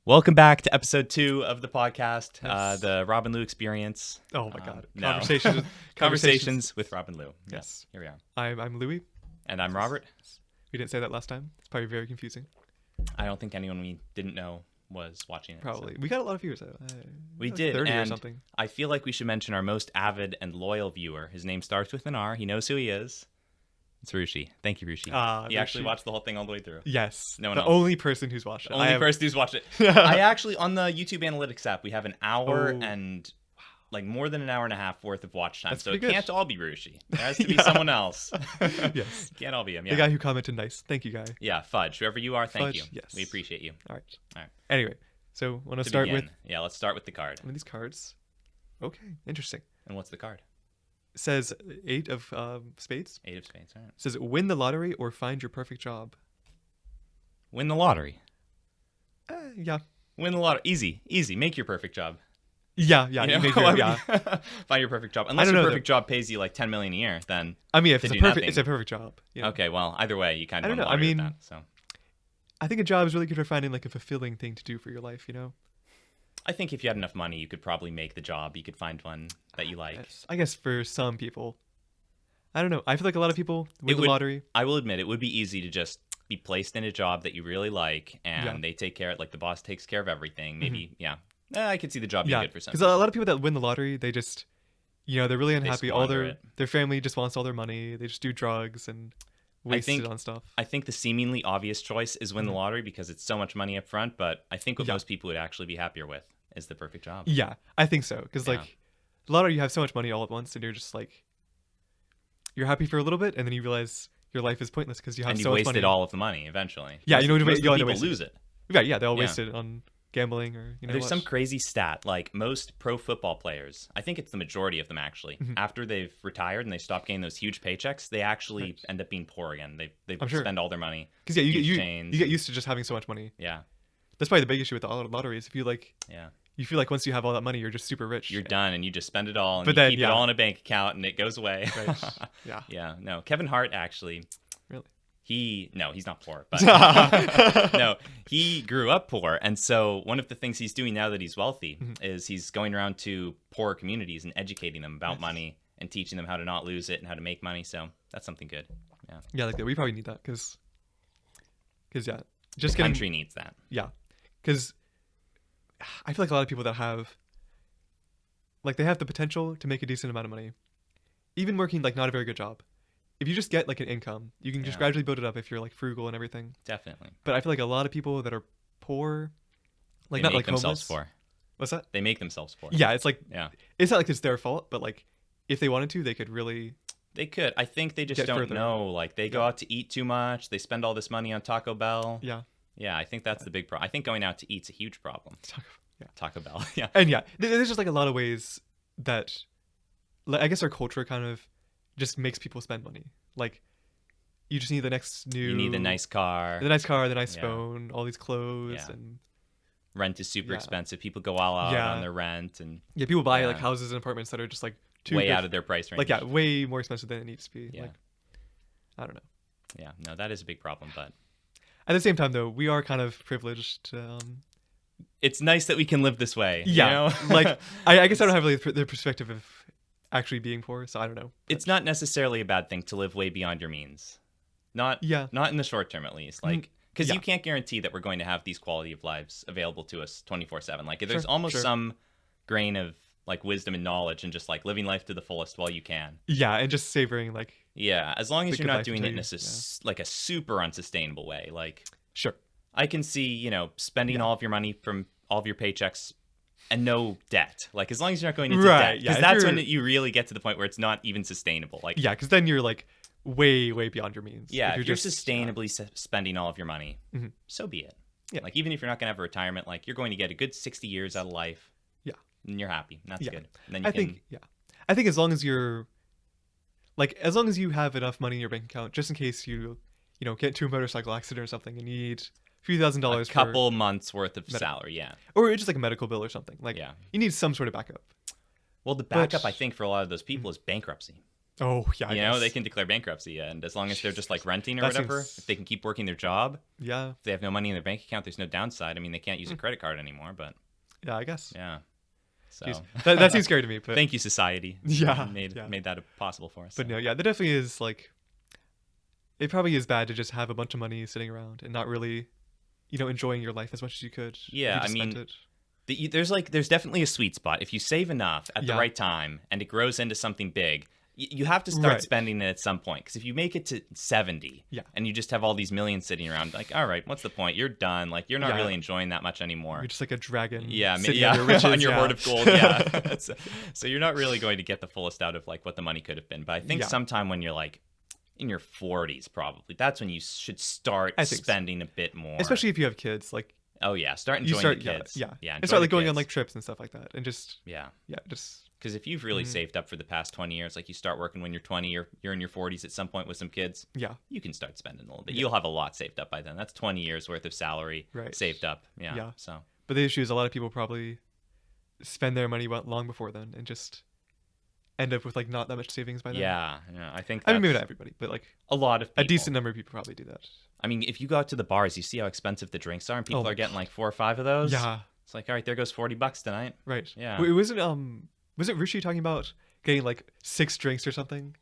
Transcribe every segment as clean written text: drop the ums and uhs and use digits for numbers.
Welcome back to episode 2 of the podcast, Yes. the Rob and Lou experience. Oh my God. No. Conversations. with Rob and Lou. Yes. Here we are. I'm Louie. And I'm Robert. We didn't say that last time. It's probably very confusing. I don't think anyone we didn't know was watching it. Probably. So. We got a lot of viewers though. We like did, 30 or and something. I feel like we should mention our most avid and loyal viewer. His name starts with an R. He knows who he is. It's Rushi. Thank you, Rushi. He actually watched the whole thing all the way through. Yes. No one the else. only person who's watched it. Only person who's watched it. I actually, on the YouTube Analytics app, we have an hour and like more than an hour and a half worth of watch time. That's So it pretty good. can't all be Rushi. There has to be someone else. Yes. Can't all be him. Yeah. The guy who commented nice. Thank you, guy. Yeah, Fudge. Whoever you are, thank Fudge, you. yes. We appreciate you. All right. All right. Anyway, so want to To start begin, with yeah, let's start with the card. one of these cards. Okay, interesting. And what's the card? It says 8 of spades. 8 of spades. All right. It says win the lottery or find your perfect job. Win the lottery. Yeah. Win the lottery. Easy. Easy. Make your perfect job. Yeah. You You know? make your, yeah. Find your perfect job. Unless don't your know, perfect job pays you like $10 million a year, then I mean, if to it's a do perfect, nothing. it's a perfect job. You know? okay. Well, either way, you kind I of don't won the know. I lottery with mean- that, so. I think a job is really good for finding like a fulfilling thing to do for your life, you know? I think if you had enough money, you could probably make the job. You could find one that you like. Yes. I guess for some people. I don't know. I feel like a lot of people win It the would- lottery. I will admit, it would be easy to just be placed in a job that you really like, and Yeah. they take care, like the boss takes care of everything. Maybe, yeah. I could see the job being Yeah, good for some. because a lot of people that win the lottery, they just, you know, they're really unhappy. All squander their it. family just wants all their money. They just do drugs and waste think- it on stuff. I think the seemingly obvious choice is win the Mhm. lottery because it's so much money up front, but I think what Yeah. most people would actually be happier with is the perfect job. Yeah, I think so. Because Yeah. like, the lottery, you have so much money all at once, and you're just like, you're happy for a little bit, and then you realize your life is pointless because you have And you so much wasted money. all of the money eventually. Yeah, you know, most of the you people waste it. lose it. Yeah, they all Yeah. waste it on gambling or you know. There's some what. crazy stat, like most pro football players, I think it's the majority of them actually, Mhm. after they've retired and they stop getting those huge paychecks, they actually Right. end up being poor again. They I'm sure. spend all their money. Because yeah, huge you chains. get used to just having so much money. Yeah, That's probably the big issue with the lotteries. If you like, yeah. you feel like once you have all that money, you're just super rich. You're done and you just spend it all and But you then, keep it yeah. all in a bank account and it goes away. Right. Yeah. Yeah, no. Kevin Hart actually, Really? he's not poor, but no, he grew up poor. And so one of the things he's doing now that he's wealthy Mhm. is he's going around to poor communities and educating them about Nice. money and teaching them how to not lose it and how to make money. So that's something good. Yeah. Yeah, like that. We probably need that because yeah, just The getting country needs that. yeah, because I feel like a lot of people that have like they have the potential to make a decent amount of money, even working like not a very good job. If you just get like an income, you can just Yeah. gradually build it up if you're like frugal and everything. Definitely. But I feel like a lot of people that are poor, like They not make like themselves homeless. poor. What's that? They make themselves poor. Yeah, it's like Yeah. it's not like it's their fault, but like if they wanted to, they could really. They could. I think they just Get don't further. know. Like they go out to eat too much. They spend all this money on Taco Bell. Yeah. Yeah, I think that's the big problem. I think going out to eat's a huge problem. Yeah. Taco Bell. Yeah. And yeah, there's just like a lot of ways that, like, I guess our culture kind of just makes people spend money. Like, you just need the next new. You need the nice car. the nice Yeah. phone, all these clothes, Yeah. and Rent is super Yeah. expensive. People go all out Yeah. on their rent and yeah, people buy like Yeah. houses and apartments that are just like too way good out of their price range. like yeah, way more expensive than it needs to be. Yeah. Like, I don't know. Yeah. No, that is a big problem, but At the same time, though, we are kind of privileged. it's nice that we can live this way. Yeah, You know? like I guess I don't have really the perspective of actually being poor, so I don't know. It's not necessarily a bad thing to live way beyond your means. Not Yeah. not in the short term at least. Like because yeah. you can't guarantee that we're going to have these quality of lives available to us 24/7. Like there's Sure, almost sure. some grain of like wisdom and knowledge and just like living life to the fullest while you can. Yeah, and just savoring like Yeah, as long as The you're good not life doing it in a until like a super unsustainable way. Like sure. I can see, you know, spending Yeah. all of your money from all of your paychecks and no debt. Like as long as you're not going into Right, debt, yeah, because if that's you're- when you really get to the point where it's not even sustainable. Like Yeah, because then you're like way beyond your means. yeah, if you're just sustainably spending all of your money, Mhm. so be it. Yeah. Like even if you're not gonna have a retirement, like you're going to get a good 60 years out of life. Yeah. And you're happy. And that's Yeah. good. And then you I think I think as long as you're like as long as you have enough money in your bank account, just in case you know get into a motorcycle accident or something and need a few $1,000s a couple months worth of Medi- salary. Yeah. or just like a medical bill or something. Like Yeah. you need some sort of backup. Well, the backup I think for a lot of those people is bankruptcy. Oh yeah, you know, they can declare bankruptcy, and as long as they're just like renting or That whatever, seems- if they can keep working their job, Yeah, if they have no money in their bank account, there's no downside. I mean, they can't use a credit card anymore, but yeah, I guess. yeah. So Jeez. That seems scary to me. But thank you, society. Yeah, made yeah. made that possible for us. But so. no, yeah, there definitely is like. It probably is bad to just have a bunch of money sitting around and not really, enjoying your life as much as you could. if Yeah, you just I mean, spent it. there's definitely a sweet spot if you save enough at the Yeah. right time and it grows into something big. You have to start Right. spending it at some point, because if you make it to 70 Yeah. and you just have all these millions sitting around, like, all right, what's the point? You're done. Like, you're not Yeah. really enjoying that much anymore. You're just like a dragon. Yeah, sitting on your on riches, your yeah. hoard of gold. Yeah, so you're not really going to get the fullest out of like what the money could have been. But I think Yeah. sometime when you're like in your 40s, probably that's when you should start I think so. spending a bit more. Especially if you have kids, like oh yeah, start you enjoying start, the kids. yeah, yeah, and enjoy start the like going on kids. like trips and stuff like that, and just yeah. just Because if you've really Mhm. saved up for the past 20 years, like you start working when you're 20, or you're in your 40s at some point with some kids, yeah, you can start spending a little bit. Yeah. You'll have a lot saved up by then. That's 20 years worth of salary Right. saved up. Yeah. Yeah. So But the issue is a lot of people probably spend their money long before then and just end up with like not that much savings by then. yeah, I think I mean, maybe that's not everybody, but like a lot of people. a decent number of people probably do that. I mean, if you go out to the bars, you see how expensive the drinks are, and people Oh are my getting God. like 4 or 5 of those. Yeah, It's like, all right, there goes $40 tonight. right. Yeah. Wait, was it Rishi talking about getting like 6 drinks or something?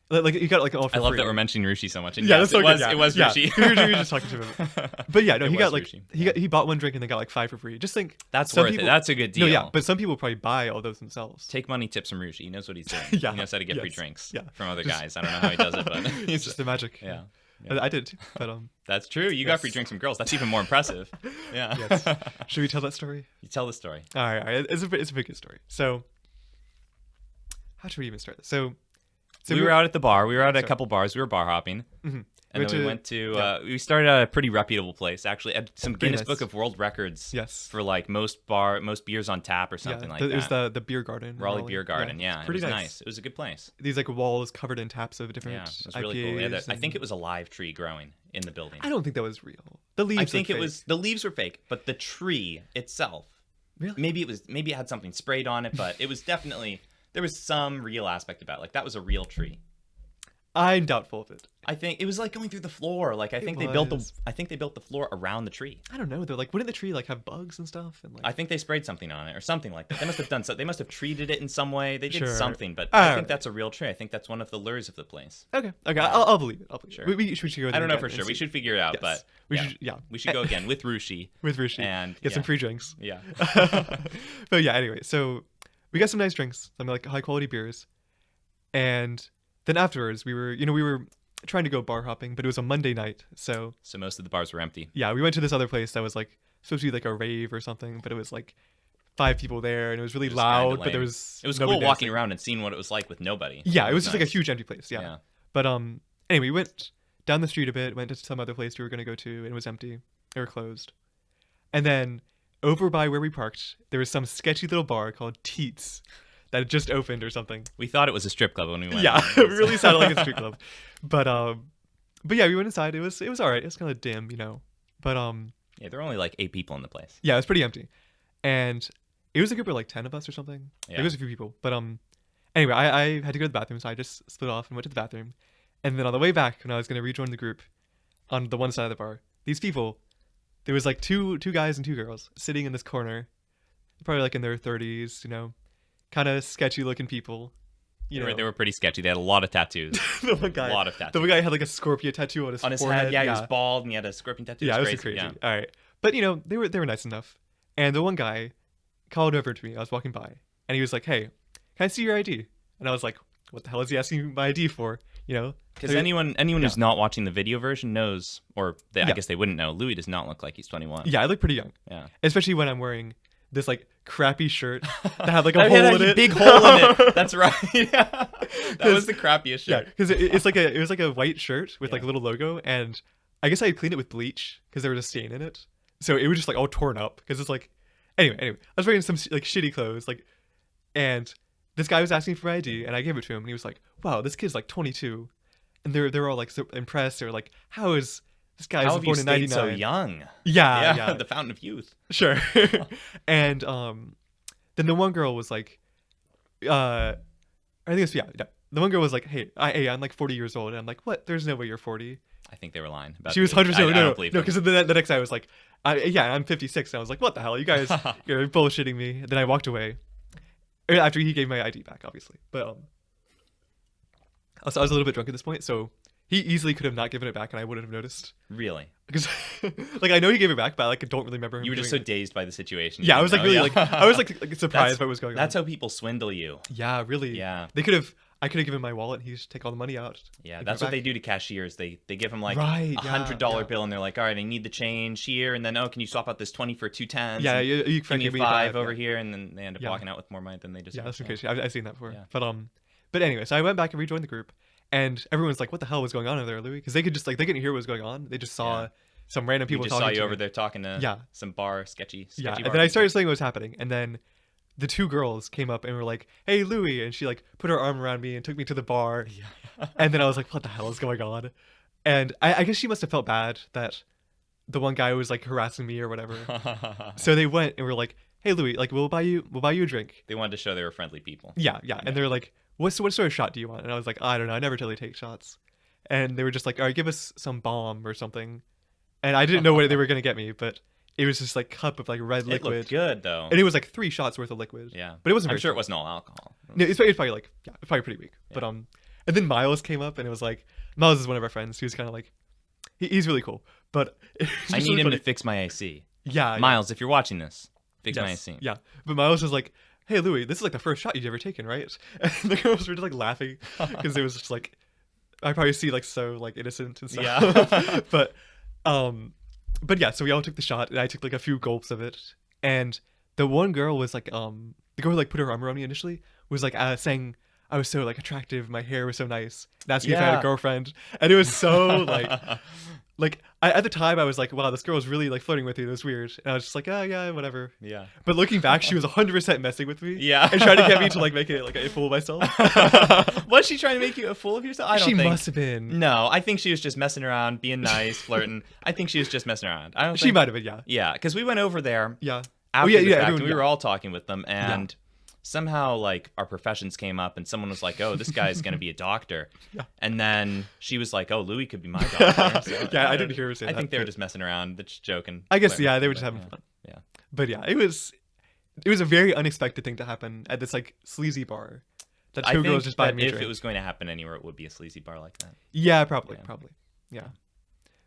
Like you got like all for I love free. that we're mentioning Rushi so much. And Yeah, yes, that's so it was, good. Yeah. It was yeah. Rushi. we were just talking to him. But yeah, no, It he was got like Rishi. he bought one drink and then got like 5 for free. Just think That's some worth people- it. That's a good deal. No, yeah, but some people probably buy all those themselves. Take money tips from Rushi. He knows what he's doing. Yeah, He knows how to get free yes, drinks yeah. from other Just- guys. I don't know how he does it, but It's just the magic. yeah. I did too, but That's true. You got Yes. free drinks from girls. That's even more impressive. Yeah. yes. Should we tell that story? You tell the story. All right. It's a pretty good story. So, how should we even start this? So we were out at the bar. We were at a Sorry. couple bars. We were bar hopping. Mhm. And then we went to, we started at a pretty reputable place, actually. At some Pretty Guinness nice. Book of World Records Yes. for like most beers on tap or something like It that. was the beer garden. in Raleigh Beer Garden. Yeah, It's pretty it was nice. nice. It was a good place. These like walls covered in taps of different Yeah, it was really cool. IPAs. I think it was a live tree growing in the building. I don't think that was real. The leaves. I think look it was fake. the leaves were fake, but the tree itself. Really? Maybe it had something sprayed on it, but it was definitely there was some real aspect about it. Like that was a real tree. I'm doubtful of it. I think it was like going through the floor. Like I think they built the floor around the tree. I don't know. They're like, wouldn't the tree like have bugs and stuff? And like, I think they sprayed something on it or something like that. They must have done so. They must have treated it in some way. They did Sure. something, but All I think right. that's a real tree. I think that's one of the lures of the place. okay, I'll believe it. I'll believe Sure. it. We should go. I there don't know again for and sure. We see. should figure it out, Yes. but we yeah, should. Yeah, we should go again with Rushi. with Rishi and get some yeah. free drinks. Yeah. But yeah, anyway, so we got some nice drinks, some like high quality beers, and then afterwards we were trying to go bar hopping, but it was a Monday night, so So most of the bars were empty. yeah, we went to this other place that was like supposed to be like a rave or something, but it was like 5 people there, and it was really It was kinda loud, but there lame. was It was nobody cool walking dancing. around and seeing what it was like with nobody. Yeah, it was just like a nice. huge empty place. Yeah. But anyway, we went down the street a bit, went to some other place we were gonna go to, and it was empty or closed. And then over by where we parked, there was some sketchy little bar called Teats that had just opened or something. We thought it was a strip club when we went. Yeah, it really sounded like a street club. But yeah, we went inside. It was all right. It was kind of dim, But Yeah, there were only like 8 people in the place. yeah, it was pretty empty, and it was a group of like 10 of us or something. Yeah. There was a few people, but anyway, I had to go to the bathroom, so I just split off and went to the bathroom, and then on the way back, when I was gonna rejoin the group, on the one side of the bar, these people, there was like two guys and 2 girls sitting in this corner, probably like in their 30s, kind of sketchy looking people. They were pretty sketchy. They had a lot of tattoos. The one guy, A lot of tattoos. the one guy had like a scorpion tattoo on his On his forehead. head, yeah, he was bald and he had a scorpion tattoo. Yeah, it was crazy. crazy. Yeah. All right, but they were nice enough, and the one guy called over to me. I was walking by, and he was like, "Hey, can I see your ID?" And I was like, "What the hell is he asking my ID for?" Because anyone who's not watching the video version knows, or I Yeah. guess they wouldn't know, Louie does not look like he's 21. Yeah, I look pretty young, Yeah. especially when I'm wearing this like crappy shirt that had like a That hole had in a it. big hole in it. That's right. Yeah. That was the crappiest Yeah, shirt. because it was like a white shirt with like a Yeah. little logo, and I guess I had cleaned it with bleach because there was a stain in it, so it was just like all torn up because it's like anyway, I was wearing some like shitty clothes and this guy was asking for my ID, and I gave it to him, and he was like, "Wow, this kid's like 22," and they're all like so impressed. They're like, "How is this guy How was have you born in stayed 99?" so young? Yeah. The fountain of youth. Sure. And then the one girl was like, I think it's the one girl was like, hey, I'm like 40 years old. And I'm like, what? There's no way you're 40. I think they were lying about She was the age. 100%. I don't believe no, them. because the next guy was like, I'm 56. And I was like, what the hell? You guys, you're bullshitting me. And then I walked away after he gave my ID back, obviously. But I was a little bit drunk at this point, so he easily could have not given it back, and I wouldn't have noticed. Really? Because, like, I know he gave it back, but I don't really remember him. You were just so dazed by the situation. Yeah, I was like really like I was like surprised by what was going on. That's how people swindle you. Yeah, really. Yeah. I could have given him my wallet, and he just take all the money out. Yeah, that's what they do to cashiers. They give them like Right, $100 bill, and they're like, all right, I need the change here, and then can you swap out this 20 for 2 10s? Yeah, you give me 5 over here, and then they end up Yeah. walking out with more money than they just. Yeah, that's crazy. I've seen that before. Yeah. But anyway, so I went back and rejoined the group, and everyone's like, "What the hell was going on over there, Louie?" Because they could just like they couldn't hear what was going on. They just saw some random people just talking. Saw you to over me. there talking to some sketchy Yeah, bar and then I started people. saying what was happening, and then the 2 girls came up and were like, "Hey, Louie," and she like put her arm around me and took me to the bar. Yeah. And then I was like, "What the hell is going on?" And I guess she must have felt bad that the one guy was like harassing me or whatever. So they went and were like, "Hey, Louie, like we'll buy you a drink." They wanted to show they were friendly people. Yeah. And they're like, what sort of shot do you want? And I was like, I don't know. I never really take shots. And they were just like, all right, give us some bomb or something. And I didn't know what they were going to get me, but it was just like cup of like red It liquid. looked good though. And it was like 3 shots worth of liquid. Yeah. But it wasn't I'm very sure it strong. wasn't all alcohol. No, it's probably like, it's probably pretty weak. Yeah. But and then Miles came up and it was like, Miles is one of our friends. He was kind of like, he's really cool. But I need him to fix my AC. Yeah. Miles, if you're watching this, fix my AC. Yeah. But Miles was like, hey, Louie, this is like the first shot you've ever taken, right? And the girls were just like laughing because it was just like, I probably see like so like innocent and stuff. Yeah. But yeah, so we all took the shot and I took like a few gulps of it. And the one girl was like, the girl who like put her arm around me initially was like saying I was so like attractive, my hair was so nice, and asking if I had a girlfriend. And it was so like at the time I was like, wow, this girl was really like flirting with you. It was weird. And I was just like, oh yeah, whatever. Yeah. But looking back, she was 100% messing with me. Yeah. And trying to get me to like make it like a fool of myself. Was she trying to make you a fool of yourself? I don't think. She must have been. No, I think she was just messing around, being nice, flirting. I think she was just messing around. I don't. She might have been, yeah. Yeah, because we went over there. Yeah. After the fact, and we everyone, were all talking with them, and somehow like our professions came up, and someone was like, "Oh, this guy's gonna be a doctor," and then she was like, "Oh, Louie could be my doctor." So, yeah, I didn't hear her say that. I think they were just messing around, just joking. I guess they were just having fun. Yeah, but yeah, it was a very unexpected thing to happen at this like sleazy bar. That 2 girls just buying me a drink. If it was going to happen anywhere, it would be a sleazy bar like that. Yeah, probably. Yeah.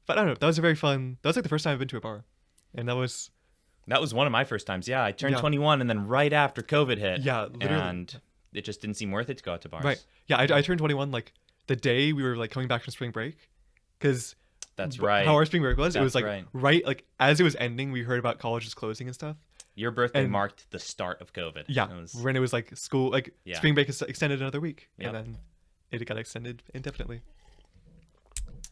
But I don't know. That was a very fun. That was like the first time I've been to a bar, and that was one of my first times. Yeah, I turned 21, and then right after COVID hit. Yeah, literally. And it just didn't seem worth it to go out to bars. Right. Yeah, I turned 21 like the day we were like coming back from spring break, because that's right. How our spring break was, it was like right like as it was ending, we heard about colleges closing and stuff. Your birthday marked the start of COVID. Yeah, when it was like school, like spring break is extended another week, and then it got extended indefinitely.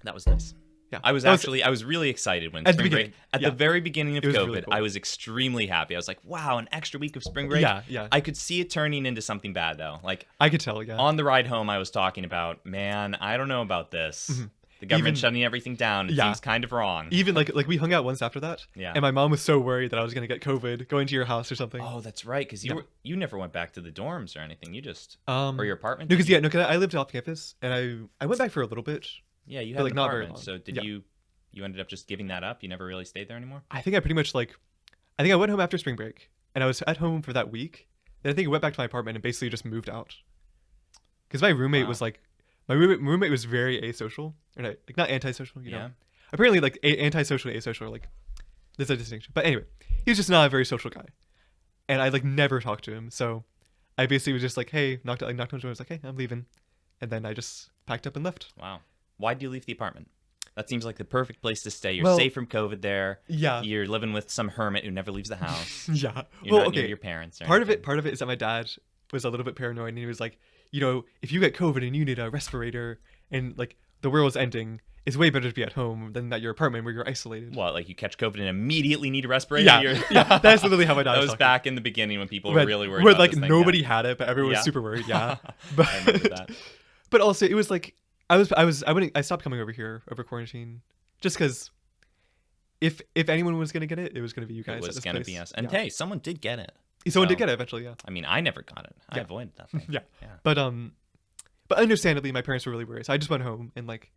That was nice. Yeah, I was really excited when spring break at the very beginning of COVID. Really cool. I was extremely happy. I was like, "Wow, an extra week of spring break." Yeah. I could see it turning into something bad though. Like I could tell. Yeah. On the ride home, I was talking about, man, I don't know about this. Mm-hmm. The government shutting everything down. It seems kind of wrong. Even like we hung out once after that. Yeah. And my mom was so worried that I was gonna get COVID going to your house or something. Oh, that's right. Because you never went back to the dorms or anything. You just or your apartment. No, because I lived off campus and I went back for a little bit. Yeah, you had like an not very apartment. long. So did you ended up just giving that up? You never really stayed there anymore? I think I pretty much I think I went home after spring break and I was at home for that week. Then I think I went back to my apartment and basically just moved out. Because my roommate was like, my roommate was very asocial, or not antisocial, you know. Apparently, like antisocial and asocial are like, there's a distinction. But anyway, he was just not a very social guy, and I like never talked to him. So I basically was just like, hey, knocked on his door. I was like, hey, I'm leaving, and then I just packed up and left. Wow. Why'd you leave the apartment? That seems like the perfect place to stay. You're safe from COVID there. Yeah. You're living with some hermit who never leaves the house. Yeah. You're not near your parents. Part of it is that my dad was a little bit paranoid, and he was like, you know, if you get COVID and you need a respirator and like the world's ending, it's way better to be at home than at your apartment where you're isolated. What, like you catch COVID and immediately need a respirator? Yeah, that's literally how my dad was. That was back in the beginning when people were really worried. Where about like this thing, nobody had it, but everyone was super worried. Yeah, but, I remember that. But also, it was like I stopped coming over here over quarantine just because if anyone was gonna get it, it was gonna be you guys. It was gonna be us. And hey, someone did get it. Someone did get it eventually. Yeah. I mean, I never got it. I avoided that thing. Yeah. Yeah. But understandably, my parents were really worried. So I just went home and like,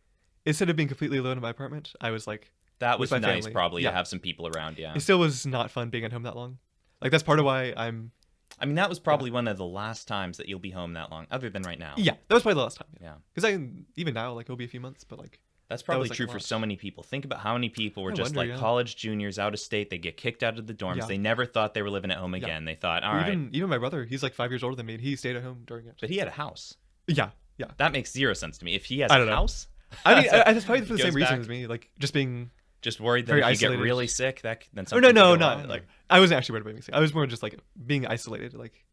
instead of being completely alone in my apartment, I was like, That with was my nice, family. probably, Yeah. to have some people around. Yeah. It still was not fun being at home that long. Like that's part of why I'm. I mean, that was probably one of the last times that you'll be home that long, other than right now. Yeah, that was probably the last time. Yeah. Because even now, like it'll be a few months, but like. That's probably was, like, true a for lot. so many people. Think about how many people were I just wonder, like yeah. college juniors out of state. They get kicked out of the dorms. Yeah. They never thought they were living at home again. They thought, all right. Even my brother, he's like 5 years older than me. And he stayed at home during it. But he had a house. Yeah. That makes zero sense to me. If he has I a don't know. house, I mean, that's probably for the Goes same reason back. as me. Like just being. just worried that Very if you isolated. get really sick, then Or something no, could go not wrong. like I wasn't actually worried about being sick. I was more just like being isolated, like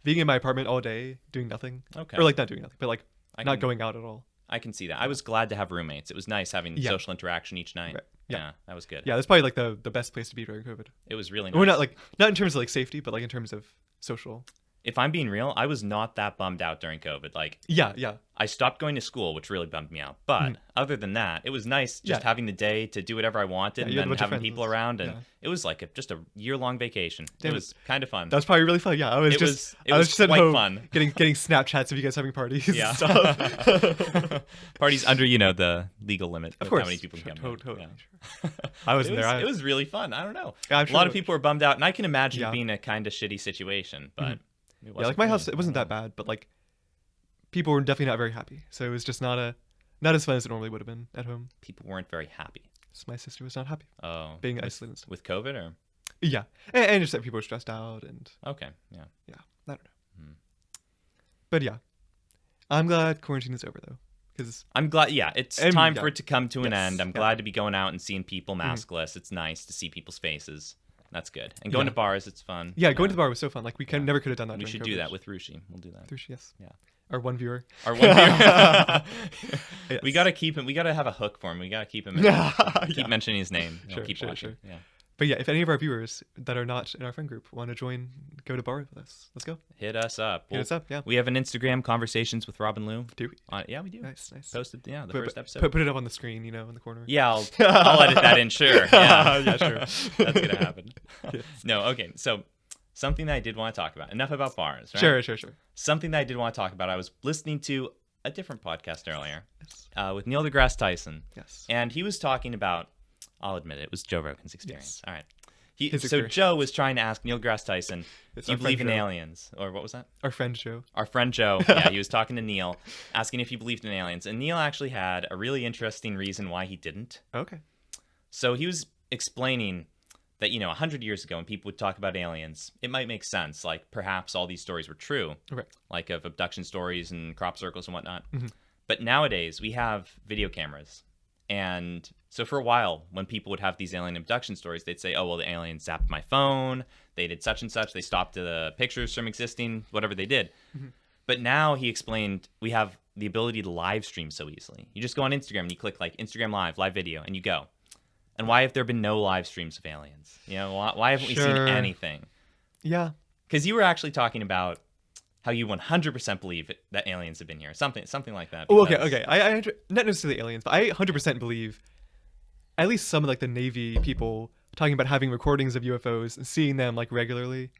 being in my apartment all day, doing nothing, Okay. or like not doing nothing, but like I not can- going out at all. I can see that. I was glad to have roommates. It was nice having Yeah. social interaction each night. Right. Yeah. Yeah, that was good. Yeah, that's probably like the best place to be during COVID. It was really nice. Or not in terms of like safety, but like in terms of social. If I'm being real, I was not that bummed out during COVID. Like, Yeah. I stopped going to school, which really bummed me out. But other than that, it was nice just Yeah. having the day to do whatever I wanted, Yeah, and you had a then bunch of having friends. people around, and Yeah. it was like just a year-long vacation. Damn It it. was kind of fun. That was probably really fun. Yeah, I was It just was- it I was was just at quite home fun. getting Snapchats of you guys having parties Yeah. and stuff. Parties under, the legal limit Of how course, many people can come. in. totally. Yeah. I wasn't it there. It was really fun. I don't know. Yeah, I'm A lot sure of people were bummed out, and I can imagine Yeah. it being a kind of shitty situation. But it Yeah, wasn't like my for house, me. it wasn't I that don't know. bad, but like people were definitely not very happy. So it was just not as fun as it normally would have been at home. People weren't very happy. So my sister was not happy Oh, being with, isolated. and stuff. with COVID, or Yeah, and just that people were stressed out, and okay, yeah. yeah, I don't know. Hmm. But yeah, I'm glad quarantine is over though, because I'm glad. Yeah, it's And- time yeah. for it to come to an Yes, end. I'm yeah. glad to be going out and seeing people maskless. It's nice to see people's faces. That's good. And going Yeah. to bars, it's fun. yeah, you going know. to the bar was so fun. Like we never could have done that. We during should do COVID. that with Rushi. We'll do that. Yes. Yeah. Our one viewer. Our one viewer. Yes. We gotta keep him. We gotta have a hook for him. We gotta keep him. Keep Yeah. mentioning his name. Sure, Keep sure, watching. sure. Yeah. But yeah, if any of our viewers that are not in our friend group want to join, go to bar with us. Let's go. Hit us up. Hit us up. Yeah. We have an Instagram, Conversations with Rob and Lou. Do we? Yeah, we do. Nice. Posted. Yeah, the Put- first put- episode. Put it up on the screen, in the corner. Yeah, I'll edit that in. Sure. Yeah, Yeah, sure. That's gonna happen. Yes. No, okay. So something that I did want to talk about. Enough about bars. Right? Sure. Something that I did want to talk about. I was listening to a different podcast earlier Yes. with Neil deGrasse Tyson, Yes. and he was talking about. I'll admit it was Joe Rogan's experience. Yes. All right. His So experience. Joe was trying to ask Neil deGrasse Tyson, It's "Do you our believe in friend Joe. aliens?" Or what was that? Our friend Joe. Our friend Joe, yeah, he was talking to Neil, asking if he believed in aliens, and Neil actually had a really interesting reason why he didn't. Okay. So he was explaining that 100 years ago, when people would talk about aliens, it might make sense, like perhaps all these stories were true, Okay. like of abduction stories and crop circles and whatnot. Mhm. But nowadays we have video cameras, and so for a while, when people would have these alien abduction stories, they'd say, "Oh, well, the aliens zapped my phone. They did such and such. They stopped the pictures from existing. Whatever they did." But now he explained we have the ability to live stream so easily. You just go on Instagram and you click like Instagram live video, and you go. And why have there been no live streams of aliens? Why haven't we seen Sure. anything? Yeah. Because you were actually talking about how you 100% believe that aliens have been here, something like that. Oh, because- okay. I not necessarily aliens, but I 100% believe at least some of like the Navy people talking about having recordings of UFOs and seeing them like regularly.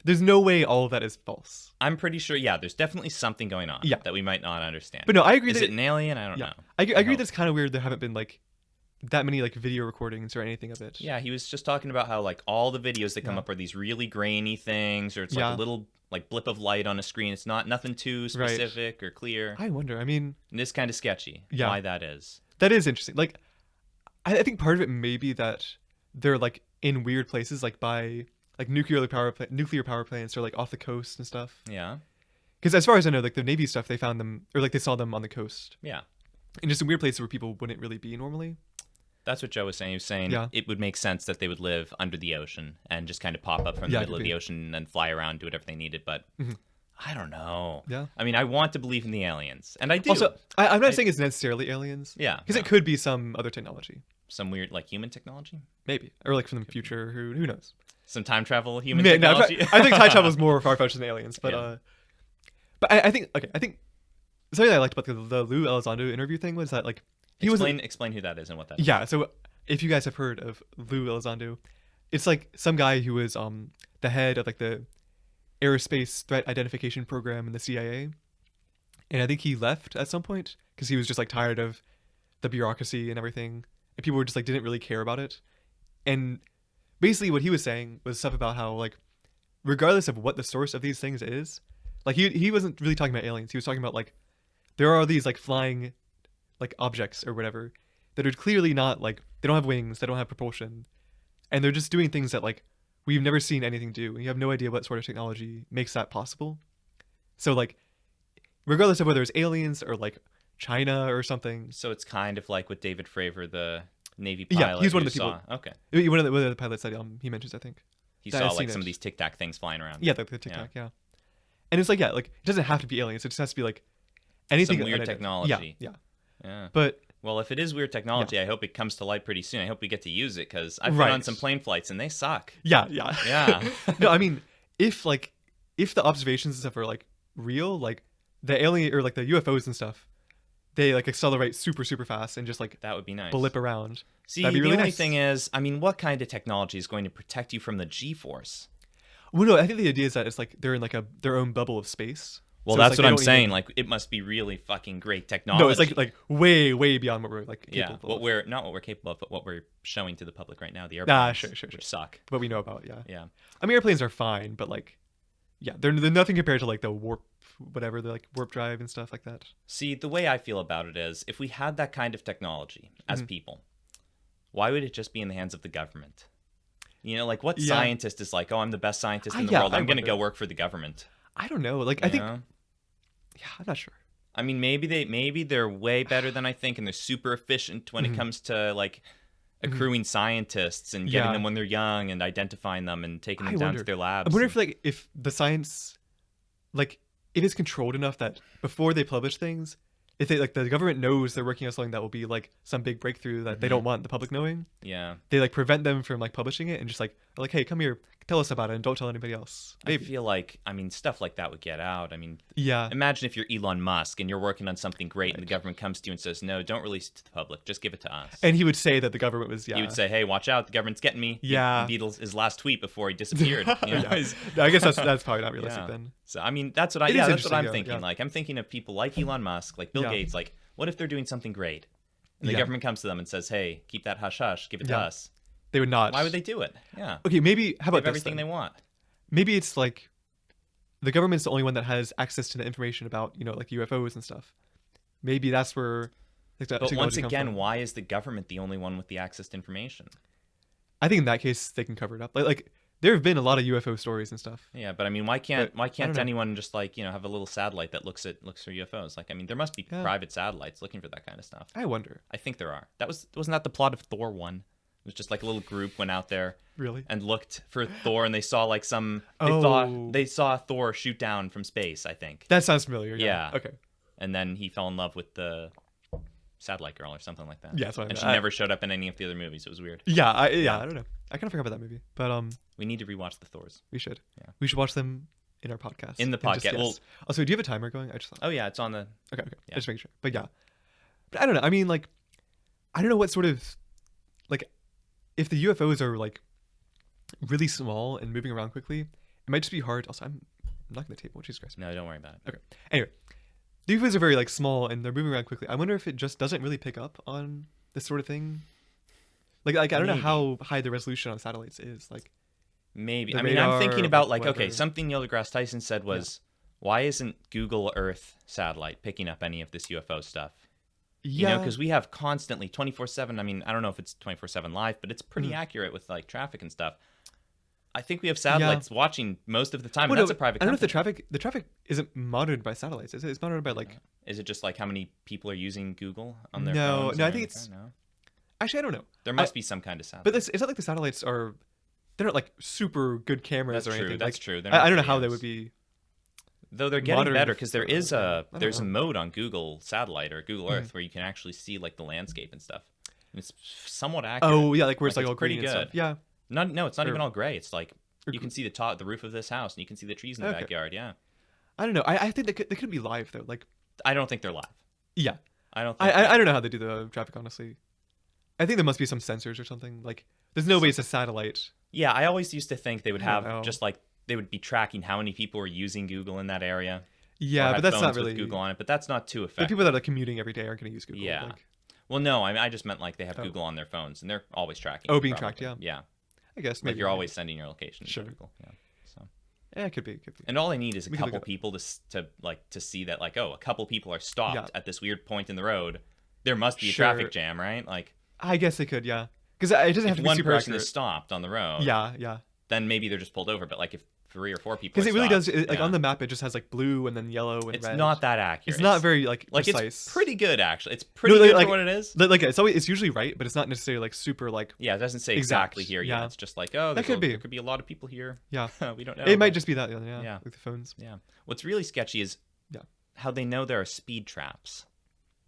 There's no way all of that is false. I'm pretty sure. Yeah, there's definitely something going on Yeah. that we might not understand. But no, I agree is that it an alien? I don't yeah. know. I agree hope. that it's kind of weird there haven't been like that many like video recordings or anything of it. Yeah, he was just talking about how like all the videos that come Yeah. up are these really grainy things, or it's like Yeah. a little like blip of light on a screen. It's nothing too Right. specific or clear. I wonder. I mean, And it's kind of sketchy. Yeah. Why that is. that is interesting. Like, I think part of it may be that they're like in weird places, like by like nuclear power plants, or like off the coast and stuff. Yeah. Because as far as I know, like the Navy stuff, they found them or like they saw them on the coast, Yeah. in just in weird places where people wouldn't really be normally. That's what Joe was saying. He was saying Yeah. it would make sense that they would live under the ocean and just kind of pop up from the Yeah, it middle could of be. the ocean and then fly around, do whatever they needed. But Mhm. I don't know. Yeah. I mean, I want to believe in the aliens, and I do. Also, I'm not saying it's necessarily aliens. Yeah, Because no. it could be some other technology, Some weird like human technology, maybe, or like from the future. Who knows? some time travel human No, technology. I think time travel is more far fetched than aliens, but Yeah. but I think something that I liked about the Lou Elizondo interview thing was that like he was explain who that is and what that is. yeah. So if you guys have heard of Lou Elizondo, it's like some guy who was the head of like the aerospace threat identification program in the CIA, And I think he left at some point because he was just like tired of the bureaucracy and everything, and people were just like didn't really care about it. And basically, what he was saying was stuff about how like, regardless of what the source of these things is, like he wasn't really talking about aliens. He was talking about like there are these like flying like objects or whatever that are clearly not like they don't have wings, they don't have propulsion, and they're just doing things that like we've never seen anything do. And you have no idea what sort of technology makes that possible. So like, regardless of whether it's aliens or like China or something. So it's kind of like with David Fravor, the Navy Yeah, pilot. he's one who of the people. saw- Okay. One of the pilots that he mentions, I think. He that saw has like seen some it. of these Tic Tac things flying around. Yeah, the Tic Tac, yeah. And it's like, yeah, like it doesn't have to be aliens. It just has to be like anything. Some weird unidentified. technology. Yeah. Yeah. But Well, if it is weird technology, I hope it comes to light pretty soon. I hope we get to use it because I've been on Right. some plane flights and they suck. yeah. Yeah. No, I mean, if the observations and stuff are like real, like the alien or like the UFOs and stuff, they like accelerate super super fast and just like That would be nice. blip around. See, That'd be the really only nice. thing is, I mean, what kind of technology is going to protect you from the G-force? Well, no, I think the idea is that it's like they're in like their own bubble of space. Well, So it's that's like what they I'm don't saying. even- Like, it must be really fucking great technology. No, it's like way beyond what we're like yeah, capable what of. we're not what we're capable of, but what we're showing to the public right now. The Ah, airplanes, sure. which suck. What we know about, yeah. Yeah. I mean, airplanes are fine, but like, yeah, they're nothing compared to like the warp, whatever, the like warp drive and stuff like that. See, the way I feel about it is, if we had that kind of technology as Mhm. people, why would it just be in the hands of the government? You know, like what Yeah. scientist is like, oh, I'm the best scientist in the Yeah, world. I I'm going to wonder. go work for the government. I don't know. Like, I You think, know? yeah, I'm not sure. I mean, maybe they're way better than I think, and they're super efficient when it Mhm. comes to like Mhm. accruing scientists and getting Yeah. them when they're young and identifying them and taking them I down wonder. to their I labs. wonder and- if like if the science, like, if it's controlled enough that before they publish things, if they like the government knows they're working on something that will be like some big breakthrough that they Mhm. don't want the public knowing, yeah. they like prevent them from like publishing it and just like are like, hey, come here, tell us about it and don't tell anybody else. I feel like, I mean, stuff like that would get out. I mean, Yeah. imagine if you're Elon Musk and you're working on something great and Right. the government comes to you and says, no, don't release it to the public. Just give it to us. And he would say that the government was He would say, hey, watch out. The government's getting me. Yeah. He beat his last tweet before he disappeared. You know? Yeah. I guess that's probably not realistic Yeah. then. So, I mean, that's what It is that's what interesting, I'm though, thinking. yeah. Like, I'm thinking of people like Elon Musk, like Bill Yeah. Gates. Like, what if they're doing something great? And the Yeah. government comes to them and says, hey, keep that hush hush. Give it to Yeah. us. They would not. Why would they do it? Yeah. Okay, maybe how They about have this everything then? they want. Maybe it's like the government's the only one that has access to the information about, like UFOs and stuff. Maybe that's where like, that But once technology comes again, from. why is the government the only one with the access to information? I think in that case they can cover it up. Like there have been a lot of UFO stories and stuff. Yeah, but I mean, why can't But I don't know. anyone just like have a little satellite that looks for UFOs? Like, I mean, there must be Yeah. private satellites looking for that kind of stuff. I wonder. I think there are. Wasn't that the plot of Thor 1? It was just like a little group went out there Really? and looked for Thor, and they saw like Oh. they saw Thor shoot down from space, I think. That sounds familiar. Yeah. Okay. And then he fell in love with the satellite girl or something like that. Yeah, that's what I and meant. she never showed up in any of the other movies. It was weird. Yeah, I don't know. I kind of forgot about that movie, but We need to rewatch the Thors. we should. Yeah. We should watch them in our podcast. In the And just podcast. Well- guess. Also, do you have a timer going? I just thought. Oh yeah, it's on the. Okay. Yeah. Just making sure. But yeah. But I don't know. I mean, like, I don't know what sort of, like, if the UFOs are like really small and moving around quickly, it might just be hard. Also, I'm knocking the table. Jesus Christ. No, don't worry about it. Okay. Anyway, the UFOs are very like small and they're moving around quickly. I wonder if it just doesn't really pick up on this sort of thing. Like I don't know Maybe. how high the resolution on satellites is. Like, Maybe. The I mean, I'm radar, thinking about like, whatever. okay, something Neil deGrasse Tyson said was, why isn't Google Earth satellite picking up any of this UFO stuff? You know, because we have constantly 24/7. I mean, I don't know if it's 24/7 live, but it's pretty Mhm. accurate with like traffic and stuff. I think we have satellites watching most of the time. Well, And that's no, a private. I don't know if company. the traffic isn't monitored by satellites. Is it? It's monitored by like. Is it just like how many people are using Google on their No, phones? no, I or think anything? it's- No? Actually, I don't know. There must be some kind of satellite. But it's not like the satellites are. They're not like super good cameras That's or true. anything. That's like, true. They're I not don't know how they videos. would be. Though they're getting monitored better because there for- is I a don't there's a know. mode on Google Satellite or Google Mhm. Earth where you can actually see like the landscape and stuff. And it's somewhat accurate. Oh yeah, like where it's Like, like it's all green pretty and stuff. good. Yeah. No, it's not Or- even all gray. It's like or you can see the roof of this house and you can see the trees in the Okay. backyard. Yeah, I don't know. I think they couldn't be live though. Like I don't think they're live. yeah. I don't. Think I don't know how they do the traffic honestly. I think there must be some sensors or something. Like there's no way it's a satellite. Yeah, I always used to think they would I don't have know. just like they would be tracking how many people were using Google in that area. Yeah, or but had that's phones not really. with Google on it, but that's not too The effective. people that are commuting every day aren't going to use Google. Yeah. Like, Well, no, I just meant like they have Oh. Google on their phones and they're always tracking. Oh, you, being probably. tracked, Yeah. I guess Like maybe. you're always sending your location Sure. to Google. Yeah. So. Yeah, it could be. And all they need is a We can look couple it up. people to see that like, oh, a couple people are stopped Yeah. at this weird point in the road. There must be a Sure. traffic jam, right? Like I guess they could, yeah. Because it doesn't have if to be one super person accurate. is stopped on the road, Yeah. then maybe they're just pulled over. But like if 3 or 4 people, Because are it really stopped, does. Like yeah. on the map, it just has like blue and then yellow and It's red. not that accurate. It's not very like precise. it's pretty good actually. It's pretty No, good like- for what it is. Like it's usually right, but it's not necessarily like super like. Yeah, it doesn't say Exact, exactly here. yeah. Yeah, it's just like, oh, That could be. there could be a lot of people here. Yeah. We don't know. It might but- just be that. Yeah. Yeah. With the phones. Yeah. What's really sketchy is Yeah. how they know there are speed traps.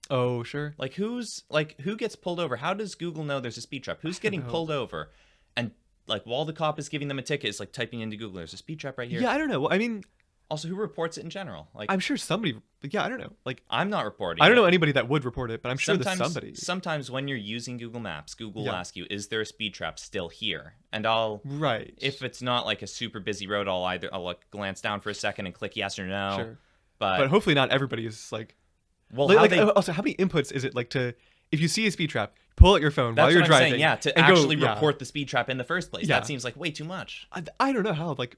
Oh sure. Like who gets pulled over? How does Google know there's a speed trap? Who's getting know. pulled over? And like while the cop is giving them a ticket, it's like typing into Google, there's a speed trap right here. Yeah, I don't know. Well, I mean, Also, who reports it in general? Like I'm sure somebody. Yeah, I don't know. Like I'm not reporting. I don't it. know anybody that would report it, but I'm sure there's Sometimes- somebody. Sometimes when you're using Google Maps, Google will Yeah. ask you, "Is there a speed trap still here?" And I'll, Right. if it's not like a super busy road, I'll like glance down for a second and click yes or no. Sure. But, But hopefully not everybody is like. well, Like, how like, they, also, how many inputs is it like to? If you see a speed trap, pull out your phone that's while you're what I'm driving. saying. Yeah, to and go- actually yeah. report the speed trap in the first place. Yeah. That seems like way too much. I don't know how. Like,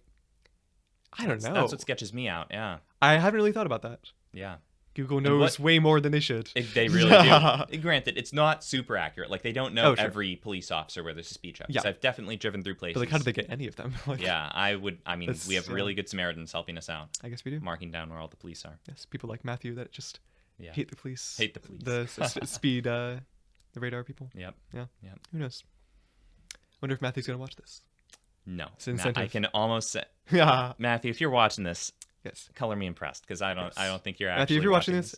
I don't know. That's what sketches me out. Yeah, I haven't really thought about that. yeah. Google what- knows way more than they should. They really Yeah. do. Granted, it's not super accurate. Like they don't know Oh, sure. every police officer where there's a speed trap. Yeah. 'Cause I've definitely driven through places. But like, how did they get any of them? Like, Yeah, I would. I mean, That's- we have yeah. really good Samaritans helping us out, I guess we do. marking down where all the police are. Yes, people like Matthew that just Yeah. hate the police. Hate the police. The speed, the radar people. Yep. Who knows? Wonder if Matthew's gonna watch this. No. It's an I incentive. can almost say, Yeah. Matthew, if you're watching this, Yes. color me impressed because I Yes. don't think you're actually. Matthew, if you're watching this,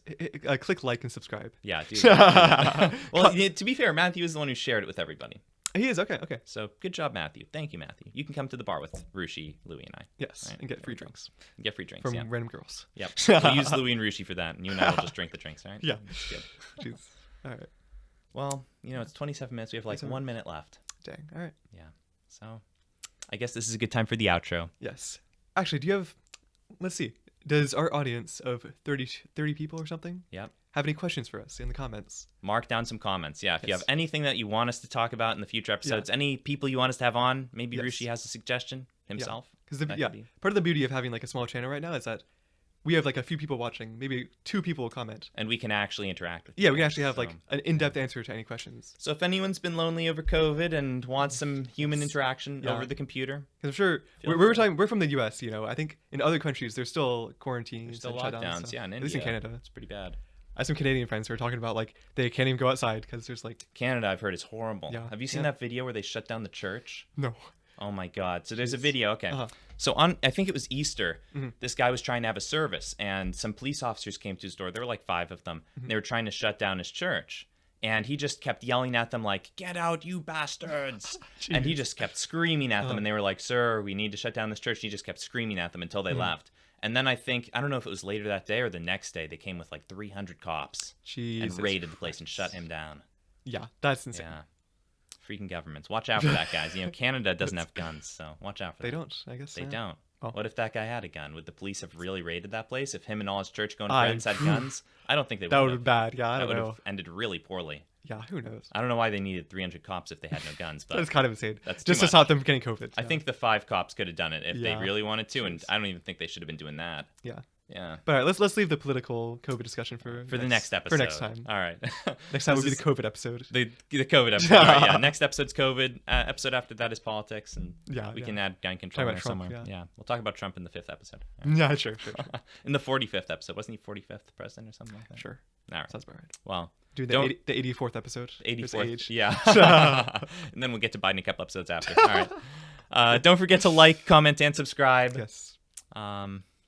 click like and subscribe. Yeah, do that. Well, to be fair, Matthew is the one who shared it with everybody. He is okay. So good job, Matthew. Thank you, Matthew. You can come to the bar with Rushi, Louie, and I. Yes, Right, and get there free we go. drinks Get free drinks. from Yeah. random girls. Yep. We'll use Louie and Rushi for that, and you and I will just drink the drinks, all right? Yeah. Good. Jeez. All right. Well, it's 27 minutes. We have like 27 1 minute left. Dang. All right. Yeah. So I guess this is a good time for the outro. Yes. Actually, do you have? Let's see. Does our audience of 30 people or something Yep. have any questions for us in the comments? Mark down some comments. Yeah. If you Yes. have anything that you want us to talk about in the future episodes, any people you want us to have on, maybe Yes. Rushi has a suggestion himself. Because That could be. part of the beauty of having like a small channel right now is that we have like a few people watching. Maybe 2 people will comment. And we can actually interact with Yeah, you. we can actually have like So- an in-depth answer to any questions. So if anyone's been lonely over COVID and wants some human interaction Yeah. over the computer, Because I'm sure Feel we're from the U.S. I think in other countries there's still quarantines, there's still and shutdowns, lockdowns. so- Yeah, in at India, least in Canada. it's pretty bad. I have some Canadian friends who are talking about like they can't even go outside because there's like Canada, I've heard, is horrible. Yeah. Have you seen Yeah. that video where they shut down the church? no. Oh my God. So there's a Jeez. video. Okay. Uh-huh. So I think it was Easter, Mhm. this guy was trying to have a service and some police officers came to his door. There were like 5 of them. Mm-hmm. They were trying to shut down his church. And he just kept yelling at them like, "Get out, you bastards." And he Jeez. just kept screaming at them. Uh-huh. And they were like, "Sir, we need to shut down this church." And he just kept screaming at them until they left. And then I don't know if it was later that day or the next day, they came with like 300 cops Jesus and raided the place and shut him down. Yeah, that's insane. Yeah. Freaking governments. Watch out for that, guys. Canada doesn't have guns, so watch out for They that. don't. I guess They don't. Oh. What if that guy had a gun? Would the police have really raided that place if him and all his church-going I- friends had guns? I don't think they would. That would be have. bad. Yeah, I That don't would know. have ended really poorly. Yeah, who knows? I don't know why they needed 300 cops if they had no guns, but That's kind of insane. that's Just too to stop much. them getting COVID. I yeah. think the 5 cops could have done it if they Yeah. really wanted to, and Jeez. I don't even think they should have been doing that. Yeah. Yeah. But all right, let's leave the political COVID discussion for For the next episode. For next time. All right. Next time will This be the is COVID episode. the COVID episode. All right, yeah. Next episode's COVID. Episode after that is politics, and Yeah, we yeah. can add gun control about in there Trump, somewhere. yeah. Yeah. We'll talk about Trump in the 5th episode. Yeah, sure. In the 45th episode. Wasn't he 45th president or something like that? Sure. All right. Sounds about right. Well, Do the, Don't- the 84th episode. His 84th. age. Yeah. And then we'll get to Biden a couple episodes after. All right. Don't forget to like, comment, and subscribe. Yes.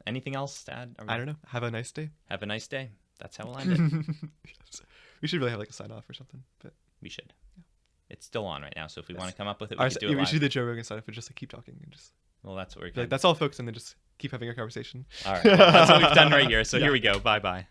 Anything else to add? I don't know. Have a nice day. Have a nice day. That's how we'll end it. Yes. We should really have like a sign off or something. But We should. It's still on right now, so if we want to come up with it, we Our- can do it we should do live. the Joe Rogan sign off and just like keep talking and just Well, that's what we're be like, going to that's all, folks, and then just keep having a conversation. All right. That's what we've done right here. So Yeah. here we go. Bye-bye.